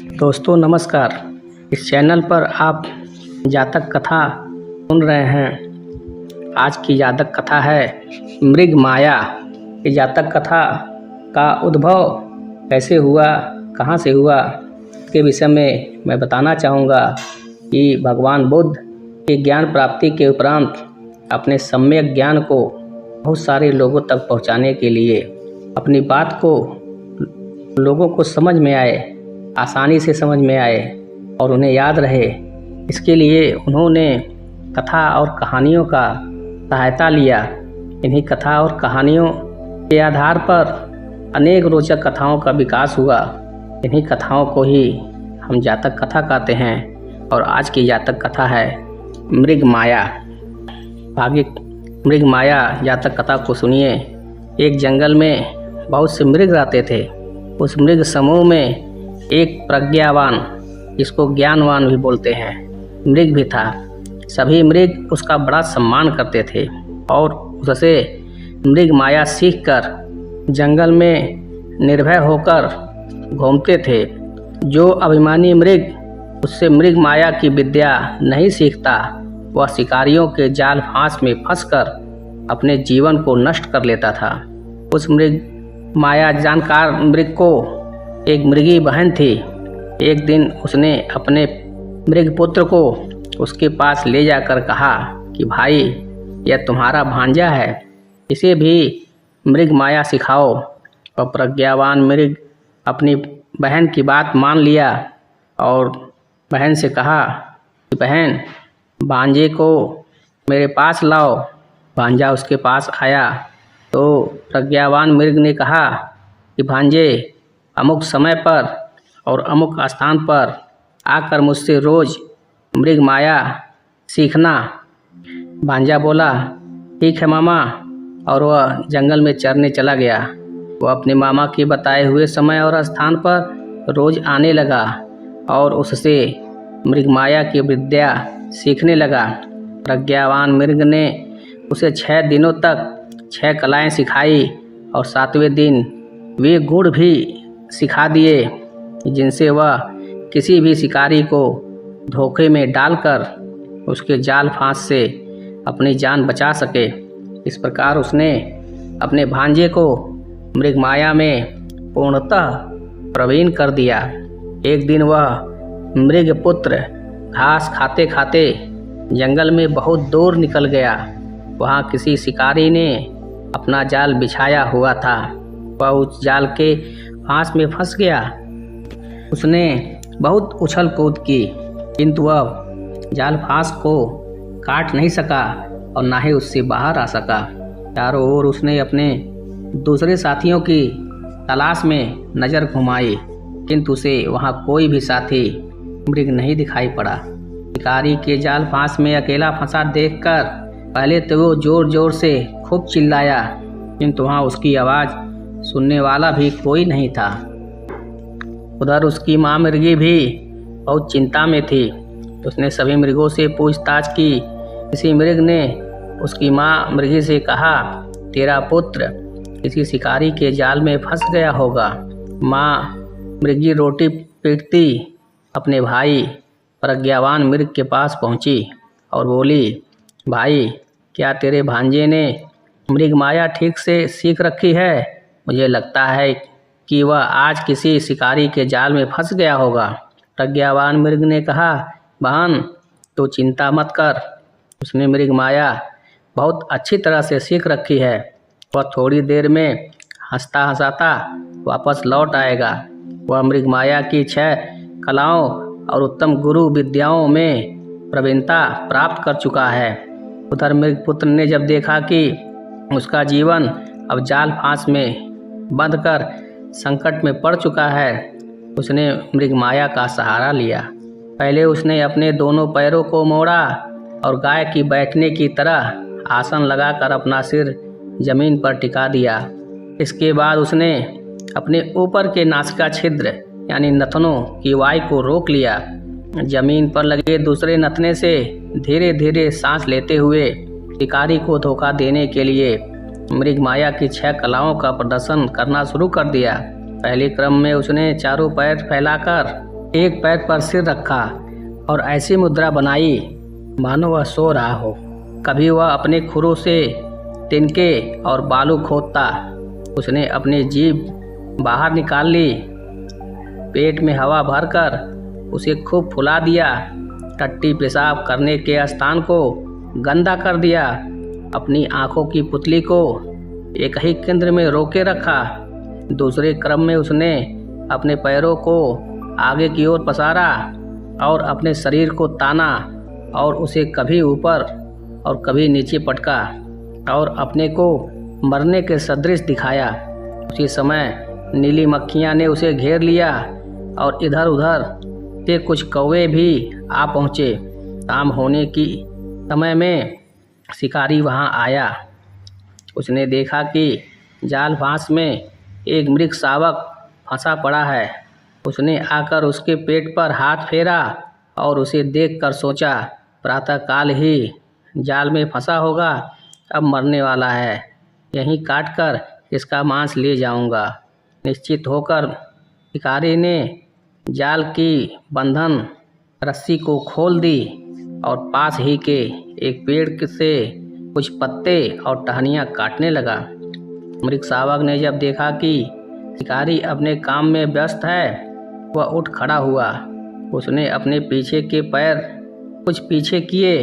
दोस्तों नमस्कार। इस चैनल पर आप जातक कथा सुन रहे हैं। आज की जातक कथा है मृग माया। इस जातक कथा का उद्भव कैसे हुआ, कहाँ से हुआ, के विषय में मैं बताना चाहूँगा कि भगवान बुद्ध के ज्ञान प्राप्ति के उपरांत अपने सम्यक ज्ञान को बहुत सारे लोगों तक पहुँचाने के लिए अपनी बात को लोगों को समझ में आए, आसानी से समझ में आए और उन्हें याद रहे, इसके लिए उन्होंने कथा और कहानियों का सहायता लिया। इन्हीं कथा और कहानियों के आधार पर अनेक रोचक कथाओं का विकास हुआ। इन्हीं कथाओं को ही हम जातक कथा कहते हैं और आज की जातक कथा है मृग माया। आगे मृग माया जातक कथा को सुनिए। एक जंगल में बहुत से मृग रहते थे। उस मृग समूह में एक प्रज्ञावान, जिसको ज्ञानवान भी बोलते हैं, मृग भी था। सभी मृग उसका बड़ा सम्मान करते थे और उससे मृग माया सीखकर जंगल में निर्भय होकर घूमते थे। जो अभिमानी मृग उससे मृग माया की विद्या नहीं सीखता, वह शिकारियों के जाल फांस में फंसकर अपने जीवन को नष्ट कर लेता था। उस मृग माया जानकार मृग को एक मृगी बहन थी। एक दिन उसने अपने मृग पुत्र को उसके पास ले जाकर कहा कि भाई, यह तुम्हारा भांजा है, इसे भी मृग माया सिखाओ। और प्रज्ञावान मृग अपनी बहन की बात मान लिया और बहन से कहा कि बहन, भांजे को मेरे पास लाओ। भांजा उसके पास आया तो प्रज्ञावान मृग ने कहा कि भांजे, अमुक समय पर और अमुक स्थान पर आकर मुझसे रोज मृग माया सीखना। भांजा बोला, ठीक है मामा, और वह जंगल में चरने चला गया। वह अपने मामा के बताए हुए समय और स्थान पर रोज आने लगा और उससे मृग माया की विद्या सीखने लगा। प्रज्ञावान मृग ने उसे 6 दिनों तक 6 कलाएं सिखाई और 7वें दिन वे गुण भी सिखा दिए जिनसे वह किसी भी शिकारी को धोखे में डालकर उसके जाल फांस से अपनी जान बचा सके। इस प्रकार उसने अपने भांजे को मृग माया में पूर्णतः प्रवीण कर दिया। एक दिन वह मृग पुत्र घास खाते खाते जंगल में बहुत दूर निकल गया। वहाँ किसी शिकारी ने अपना जाल बिछाया हुआ था। वह उस जाल के फांस में फंस गया। उसने बहुत उछल कूद की, किंतु वह जाल फांस को काट नहीं सका और ना ही उससे बाहर आ सका। चारों ओर उसने अपने दूसरे साथियों की तलाश में नज़र घुमाई, किंतु उसे वहाँ कोई भी साथी मृग नहीं दिखाई पड़ा। शिकारी के जाल फांस में अकेला फंसा देखकर पहले तो वो जोर जोर से खूब चिल्लाया, किंतु वहाँ उसकी आवाज़ सुनने वाला भी कोई नहीं था। उधर उसकी माँ मृगी भी बहुत चिंता में थी। उसने सभी मृगों से पूछताछ की। किसी मृग ने उसकी माँ मृगी से कहा, तेरा पुत्र किसी शिकारी के जाल में फंस गया होगा। माँ मृगी रोटी पीटती अपने भाई प्रज्ञावान मृग के पास पहुँची और बोली, भाई, क्या तेरे भांजे ने मृग माया ठीक से सीख रखी है? मुझे लगता है कि वह आज किसी शिकारी के जाल में फंस गया होगा। प्रज्ञावान मृग ने कहा, बहन, तो चिंता मत कर, उसने मृग माया बहुत अच्छी तरह से सीख रखी है। वह थोड़ी देर में हंसता हंसाता वापस लौट आएगा। वह मृग माया की 6 कलाओं और उत्तम गुरु विद्याओं में प्रवीणता प्राप्त कर चुका है। उधर मृगपुत्र ने जब देखा कि उसका जीवन अब जाल फांस में बंध कर संकट में पड़ चुका है, उसने मृग माया का सहारा लिया। पहले उसने अपने दोनों पैरों को मोड़ा और गाय की बैठने की तरह आसन लगाकर अपना सिर जमीन पर टिका दिया। इसके बाद उसने अपने ऊपर के नासिका छिद्र यानी नथनों की वायु को रोक लिया। जमीन पर लगे दूसरे नथने से धीरे धीरे सांस लेते हुए शिकारी को धोखा देने के लिए मृग माया की 6 कलाओं का प्रदर्शन करना शुरू कर दिया। पहले क्रम में उसने चारों पैर फैलाकर एक पैर पर सिर रखा और ऐसी मुद्रा बनाई मानो वह सो रहा हो। कभी वह अपने खुरों से तिनके और बालू खोदता। उसने अपनी जीभ बाहर निकाल ली, पेट में हवा भरकर उसे खूब फुला दिया, टट्टी पेशाब करने के स्थान को गंदा कर दिया, अपनी आंखों की पुतली को एक ही केंद्र में रोके रखा। दूसरे क्रम में उसने अपने पैरों को आगे की ओर पसारा और अपने शरीर को ताना और उसे कभी ऊपर और कभी नीचे पटका और अपने को मरने के सदृश दिखाया। उसी समय नीली मक्खियाँ ने उसे घेर लिया और इधर उधर से कुछ कौवे भी आ पहुँचे। शाम होने की समय में शिकारी वहाँ आया। उसने देखा कि जाल फांस में एक मृग शावक फंसा पड़ा है। उसने आकर उसके पेट पर हाथ फेरा और उसे देखकर सोचा, प्रातःकाल ही जाल में फंसा होगा, अब मरने वाला है, यहीं काट कर इसका मांस ले जाऊंगा। निश्चित होकर शिकारी ने जाल की बंधन रस्सी को खोल दी और पास ही के एक पेड़ से कुछ पत्ते और टहनियाँ काटने लगा। मृग शावक ने जब देखा कि शिकारी अपने काम में व्यस्त है, वह उठ खड़ा हुआ। उसने अपने पीछे के पैर कुछ पीछे किए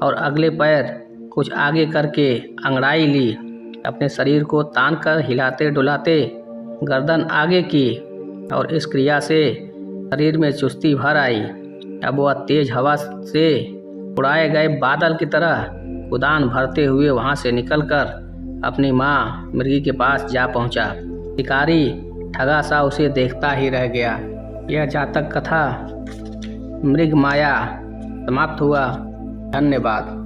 और अगले पैर कुछ आगे करके अंगड़ाई ली। अपने शरीर को तान कर हिलाते डुलाते गर्दन आगे की और इस क्रिया से शरीर में चुस्ती भर आई। अब वह तेज हवा से उड़ाए गए बादल की तरह उड़ान भरते हुए वहाँ से निकलकर अपनी माँ मृगी के पास जा पहुँचा। शिकारी ठगा सा उसे देखता ही रह गया। यह जातक कथा मृग माया समाप्त हुआ। धन्यवाद।